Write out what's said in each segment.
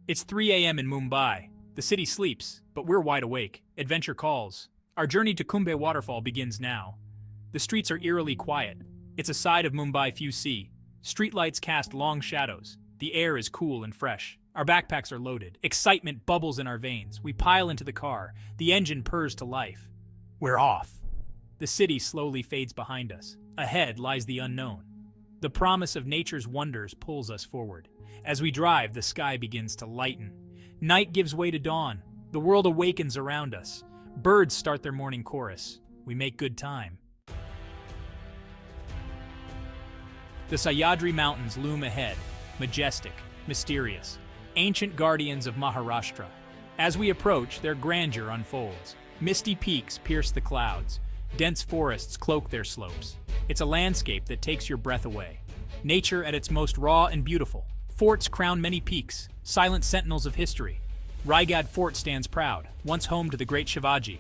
It's 3 a.m. in Mumbai. The city sleeps, but we're wide awake. Adventure calls. Our journey to Kumbhe Waterfall begins now. The streets are eerily quiet. It's a side of Mumbai few see. Streetlights cast long shadows. The air is cool and fresh. Our backpacks are loaded. Excitement bubbles in our veins. We pile into the car. The engine purrs to life. We're off. The city slowly fades behind us. Ahead lies the unknown. The promise of nature's wonders pulls us forward. As we drive, the sky begins to lighten. Night gives way to dawn. The world awakens around us. Birds start their morning chorus. We make good time. The Sahyadri Mountains loom ahead, majestic, mysterious, ancient guardians of Maharashtra. As we approach, their grandeur unfolds. Misty peaks pierce the clouds. Dense forests cloak their slopes. It's a landscape that takes your breath away. Nature at its most raw and beautiful. Forts crown many peaks, silent sentinels of history. Raigad Fort stands proud, once home to the great Shivaji.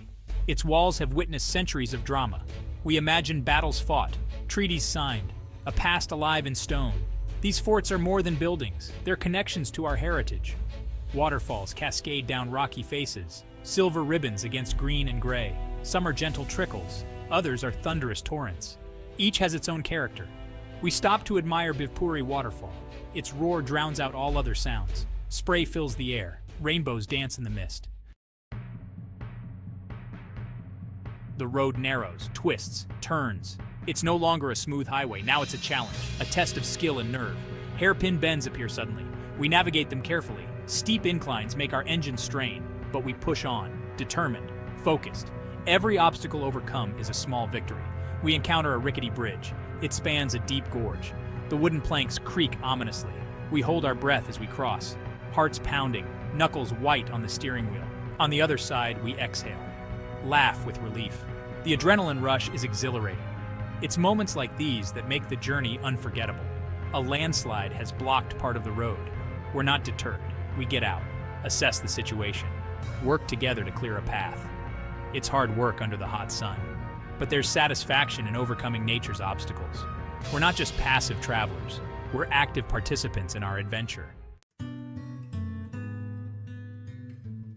Its walls have witnessed centuries of drama. We imagine battles fought, treaties signed, a past alive in stone. These forts are more than buildings, they're connections to our heritage. Waterfalls cascade down rocky faces, silver ribbons against green and gray. Some are gentle trickles, others are thunderous torrents. Each has its own character. We stop to admire Bhutan Waterfall. Its roar drowns out all other sounds. Spray fills the air. Rainbows dance in the mist. The road narrows, twists, turns. It's no longer a smooth highway, now it's a challenge, a test of skill and nerve. Hairpin bends appear suddenly. We navigate them carefully. Steep inclines make our engines strain, but we push on, determined, focused. Every obstacle overcome is a small victory. We encounter a rickety bridge. It spans a deep gorge. The wooden planks creak ominously. We hold our breath as we cross, hearts pounding, knuckles white on the steering wheel. On the other side, we exhale, laugh with relief. The adrenaline rush is exhilarating. It's moments like these that make the journey unforgettable. A landslide has blocked part of the road. We're not deterred. We get out, assess the situation, work together to clear a path. It's hard work under the hot sun, but there's satisfaction in overcoming nature's obstacles. We're not just passive travelers, we're active participants in our adventure.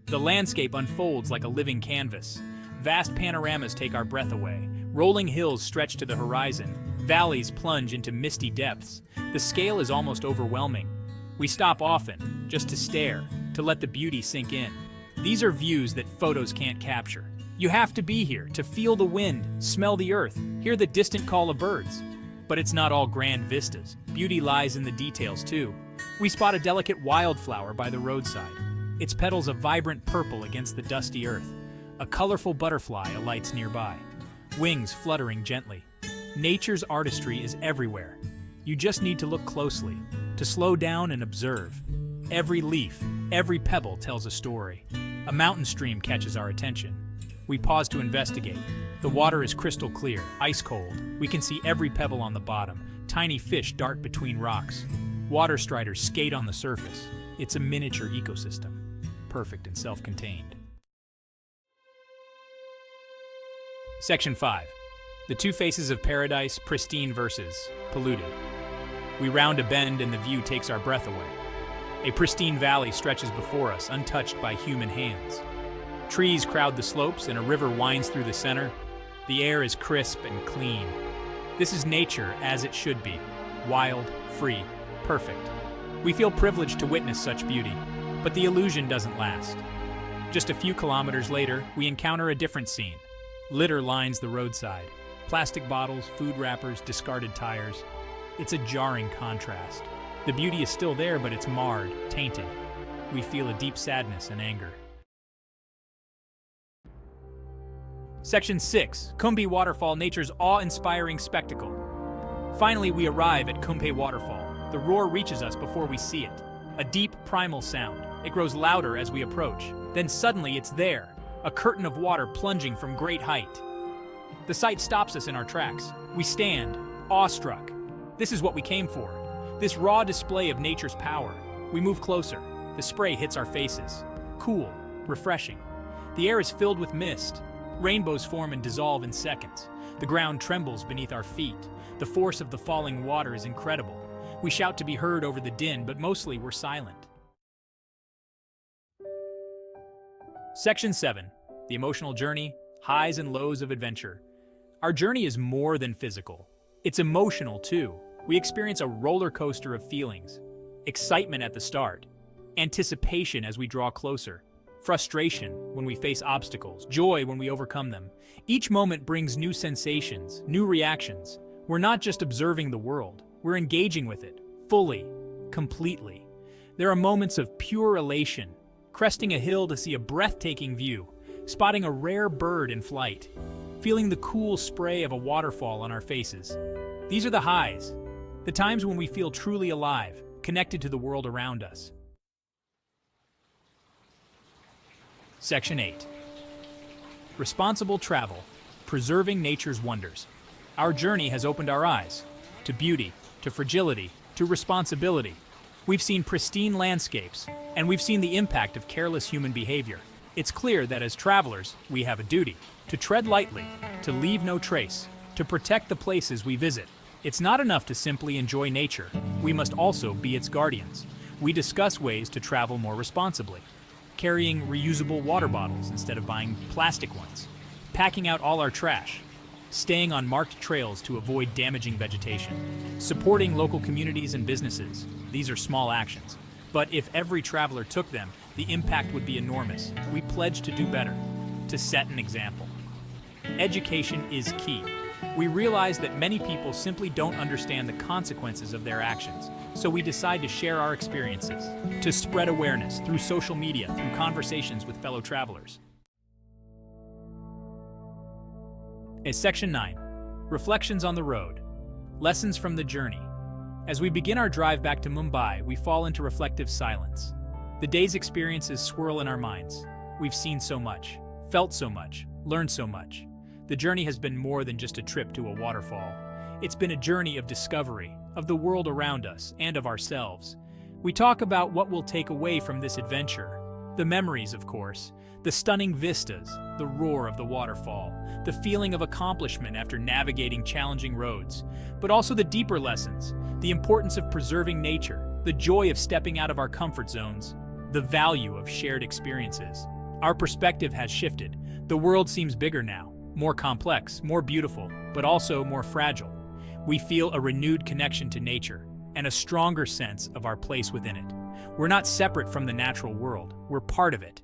The landscape unfolds like a living canvas. Vast panoramas take our breath away. Rolling hills stretch to the horizon. Valleys plunge into misty depths. The scale is almost overwhelming. We stop often, just to stare, to let the beauty sink in. These are views that photos can't capture. You have to be here to feel the wind, smell the earth, hear the distant call of birds. But it's not all grand vistas. Beauty lies in the details too. We spot a delicate wildflower by the roadside. Its petals a vibrant purple against the dusty earth. A colorful butterfly alights nearby, wings fluttering gently. Nature's artistry is everywhere. You just need to look closely, to slow down and observe. Every leaf, every pebble tells a story. A mountain stream catches our attention. We pause to investigate. The water is crystal clear, ice cold. We can see every pebble on the bottom. Tiny fish dart between rocks. Water striders skate on the surface. It's a miniature ecosystem, perfect and self-contained. Section 5. The two faces of paradise, pristine versus polluted. We round a bend and the view takes our breath away. A pristine valley stretches before us, untouched by human hands. Trees crowd the slopes and a river winds through the center. The air is crisp and clean. This is nature as it should be. Wild, free, perfect. We feel privileged to witness such beauty, but the illusion doesn't last. Just a few kilometers later, we encounter a different scene. Litter lines the roadside. Plastic bottles, food wrappers, discarded tires. It's a jarring contrast. The beauty is still there, but it's marred, tainted. We feel a deep sadness and anger. Section 6. Kumbhe Waterfall, nature's awe-inspiring spectacle. Finally, we arrive at Kumbhe Waterfall. The roar reaches us before we see it. A deep, primal sound. It grows louder as we approach. Then suddenly it's there. A curtain of water plunging from great height. The sight stops us in our tracks. We stand, awestruck. This is what we came for. This raw display of nature's power. We move closer. The spray hits our faces. Cool, refreshing. The air is filled with mist. Rainbows form and dissolve in seconds. The ground trembles beneath our feet. The force of the falling water is incredible. We shout to be heard over the din, but mostly we're silent. Section 7. The emotional journey, highs and lows of adventure. Our journey is more than physical. It's emotional too. We experience a roller coaster of feelings. Excitement at the start, anticipation as we draw closer, frustration when we face obstacles, joy when we overcome them. Each moment brings new sensations, new reactions. We're not just observing the world, we're engaging with it, fully, completely. There are moments of pure elation, cresting a hill to see a breathtaking view, spotting a rare bird in flight, feeling the cool spray of a waterfall on our faces. These are the highs, the times when we feel truly alive, connected to the world around us. Section 8. Responsible travel, preserving nature's wonders. Our journey has opened our eyes to beauty, to fragility, to responsibility. We've seen pristine landscapes, and we've seen the impact of careless human behavior. It's clear that as travelers, we have a duty to tread lightly, to leave no trace, to protect the places we visit. It's not enough to simply enjoy nature. We must also be its guardians. We discuss ways to travel more responsibly, carrying reusable water bottles instead of buying plastic ones, packing out all our trash, staying on marked trails to avoid damaging vegetation, supporting local communities and businesses. These are small actions, but if every traveler took them, the impact would be enormous. We pledge to do better, to set an example. Education is key. We realize that many people simply don't understand the consequences of their actions, so we decide to share our experiences, to spread awareness through social media, through conversations with fellow travelers. Section 9. Reflections on the road. Lessons from the journey. As we begin our drive back to Mumbai, we fall into reflective silence. The day's experiences swirl in our minds. We've seen so much, felt so much, learned so much. The journey has been more than just a trip to a waterfall. It's been a journey of discovery, of the world around us, and of ourselves. We talk about what we'll take away from this adventure. The memories, of course, the stunning vistas, the roar of the waterfall, the feeling of accomplishment after navigating challenging roads, but also the deeper lessons, the importance of preserving nature, the joy of stepping out of our comfort zones, the value of shared experiences. Our perspective has shifted. The world seems bigger now, more complex, more beautiful, but also more fragile. We feel a renewed connection to nature and a stronger sense of our place within it. We're not separate from the natural world, we're part of it.